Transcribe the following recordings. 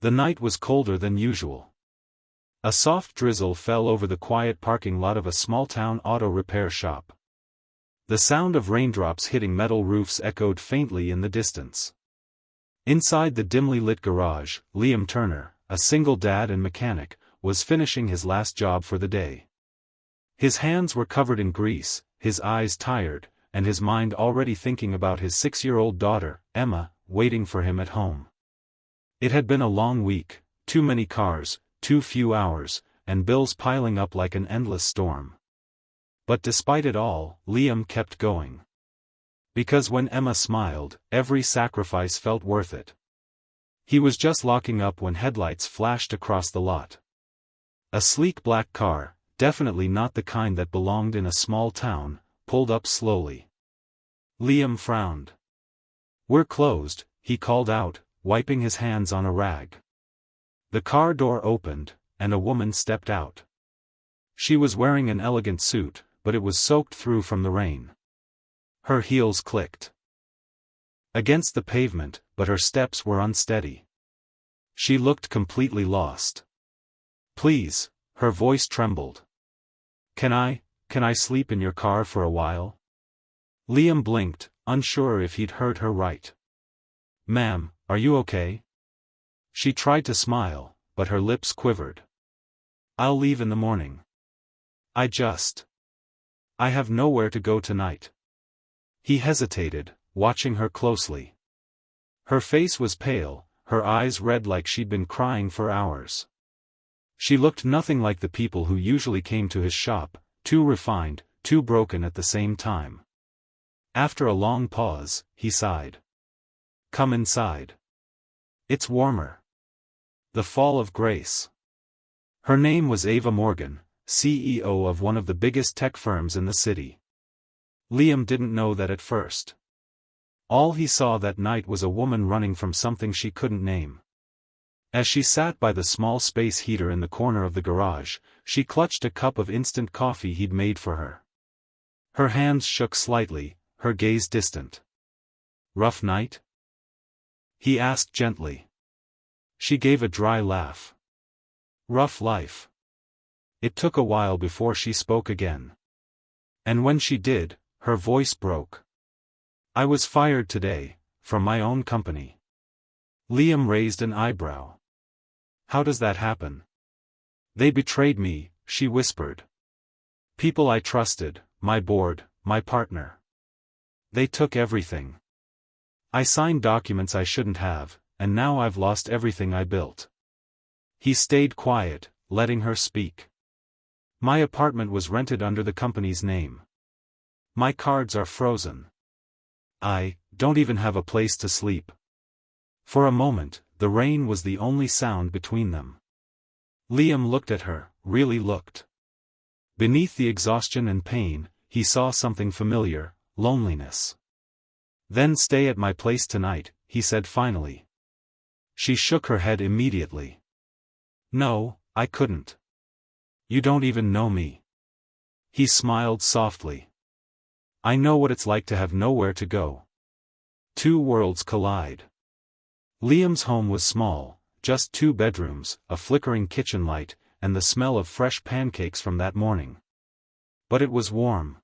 The night was colder than usual. A soft drizzle fell over the quiet parking lot of a small-town auto repair shop. The sound of raindrops hitting metal roofs echoed faintly in the distance. Inside the dimly lit garage, Liam Turner, a single dad and mechanic, was finishing his last job for the day. His hands were covered in grease, his eyes tired, and his mind already thinking about his 6-year-old daughter, Emma, waiting for him at home. It had been a long week, too many cars, too few hours, and bills piling up like an endless storm. But despite it all, Liam kept going. Because when Emma smiled, every sacrifice felt worth it. He was just locking up when headlights flashed across the lot. A sleek black car, definitely not the kind that belonged in a small town, pulled up slowly. Liam frowned. "We're closed," he called out, wiping his hands on a rag. The car door opened, and a woman stepped out. She was wearing an elegant suit, but it was soaked through from the rain. Her heels clicked against the pavement, but her steps were unsteady. She looked completely lost. "Please," her voice trembled. Can I sleep in your car for a while?" Liam blinked, unsure if he'd heard her right. "Ma'am, are you okay?" She tried to smile, but her lips quivered. "I'll leave in the morning. I have nowhere to go tonight." He hesitated, watching her closely. Her face was pale, her eyes red like she'd been crying for hours. She looked nothing like the people who usually came to his shop, too refined, too broken at the same time. After a long pause, he sighed. "Come inside. It's warmer." The fall of grace. Her name was Ava Morgan, CEO of one of the biggest tech firms in the city. Liam didn't know that at first. All he saw that night was a woman running from something she couldn't name. As she sat by the small space heater in the corner of the garage, she clutched a cup of instant coffee he'd made for her. Her hands shook slightly, her gaze distant. "Rough night?" he asked gently. She gave a dry laugh. "Rough life." It took a while before she spoke again. And when she did, her voice broke. "I was fired today, from my own company." Liam raised an eyebrow. "How does that happen?" "They betrayed me," she whispered. "People I trusted, my board, my partner. They took everything. I signed documents I shouldn't have, and now I've lost everything I built." He stayed quiet, letting her speak. "My apartment was rented under the company's name. My cards are frozen. I don't even have a place to sleep." For a moment, the rain was the only sound between them. Liam looked at her, really looked. Beneath the exhaustion and pain, he saw something familiar: loneliness. "Then stay at my place tonight," he said finally. She shook her head immediately. "No, I couldn't. You don't even know me." He smiled softly. "I know what it's like to have nowhere to go." Two worlds collide. Liam's home was small, just 2 bedrooms, a flickering kitchen light, and the smell of fresh pancakes from that morning. But it was warm.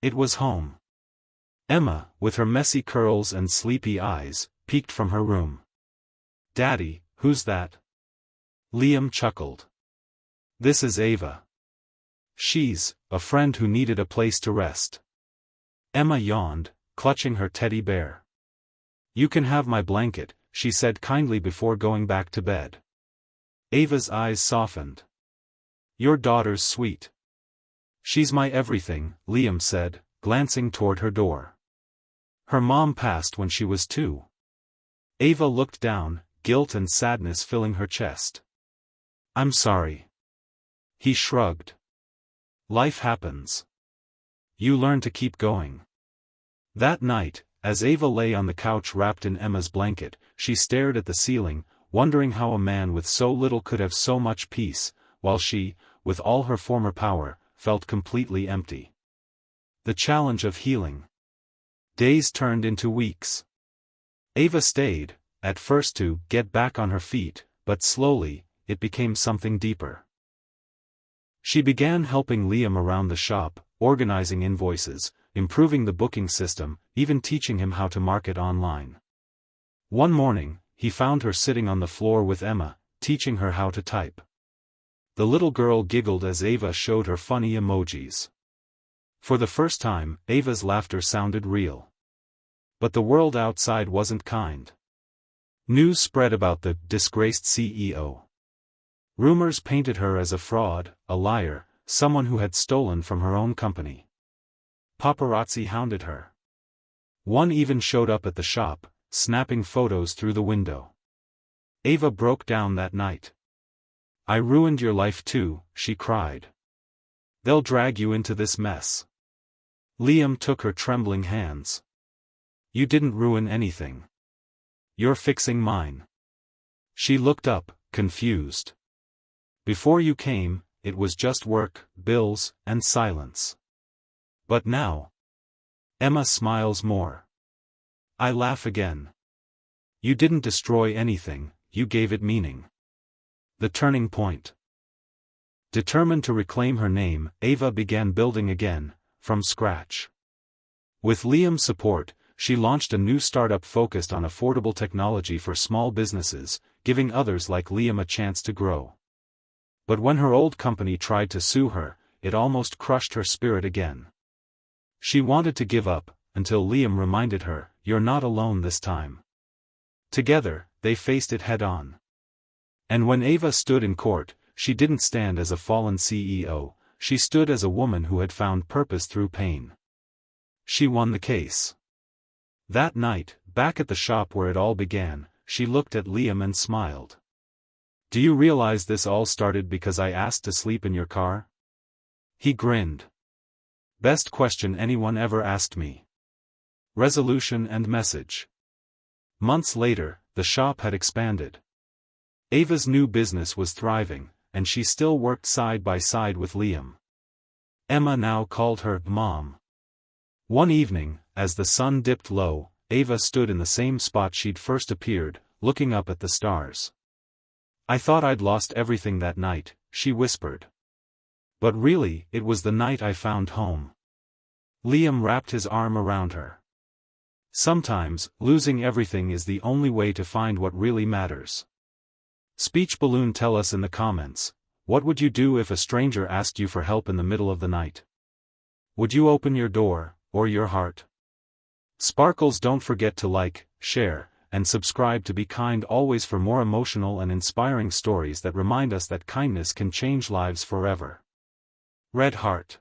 It was home. Emma, with her messy curls and sleepy eyes, peeked from her room. "Daddy, who's that?" Liam chuckled. "This is Ava. She's a friend who needed a place to rest." Emma yawned, clutching her teddy bear. "You can have my blanket," she said kindly before going back to bed. Ava's eyes softened. "Your daughter's sweet." "She's my everything," Liam said, glancing toward her door. "Her mom passed when she was 2. Ava looked down, guilt and sadness filling her chest. "I'm sorry." He shrugged. "Life happens. You learn to keep going." That night, as Ava lay on the couch wrapped in Emma's blanket, she stared at the ceiling, wondering how a man with so little could have so much peace, while she, with all her former power, felt completely empty. The challenge of healing. Days turned into weeks. Ava stayed, at first to get back on her feet, but slowly, it became something deeper. She began helping Liam around the shop, organizing invoices, improving the booking system, even teaching him how to market online. One morning, he found her sitting on the floor with Emma, teaching her how to type. The little girl giggled as Ava showed her funny emojis. For the first time, Ava's laughter sounded real. But the world outside wasn't kind. News spread about the disgraced CEO. Rumors painted her as a fraud, a liar, someone who had stolen from her own company. Paparazzi hounded her. One even showed up at the shop, snapping photos through the window. Ava broke down that night. "I ruined your life too," she cried. "They'll drag you into this mess." Liam took her trembling hands. "You didn't ruin anything. You're fixing mine." She looked up, confused. "Before you came, it was just work, bills, and silence. But now..." Emma smiles more. I laugh again. "You didn't destroy anything, you gave it meaning." The turning point. Determined to reclaim her name, Ava began building again, from scratch. With Liam's support, she launched a new startup focused on affordable technology for small businesses, giving others like Liam a chance to grow. But when her old company tried to sue her, it almost crushed her spirit again. She wanted to give up, until Liam reminded her, "You're not alone this time." Together, they faced it head-on. And when Ava stood in court, she didn't stand as a fallen CEO, she stood as a woman who had found purpose through pain. She won the case. That night, back at the shop where it all began, she looked at Liam and smiled. "Do you realize this all started because I asked to sleep in your car?" He grinned. "Best question anyone ever asked me." Resolution and message. Months later, the shop had expanded. Ava's new business was thriving, and she still worked side by side with Liam. Emma now called her Mom. One evening, as the sun dipped low, Ava stood in the same spot she'd first appeared, looking up at the stars. "I thought I'd lost everything that night," she whispered. "But really, it was the night I found home." Liam wrapped his arm around her. Sometimes, losing everything is the only way to find what really matters. Speech balloon, tell us in the comments, what would you do if a stranger asked you for help in the middle of the night? Would you open your door, or your heart? Sparkles, don't forget to like, share, and subscribe to Be Kind Always for more emotional and inspiring stories that remind us that kindness can change lives forever. Red Heart.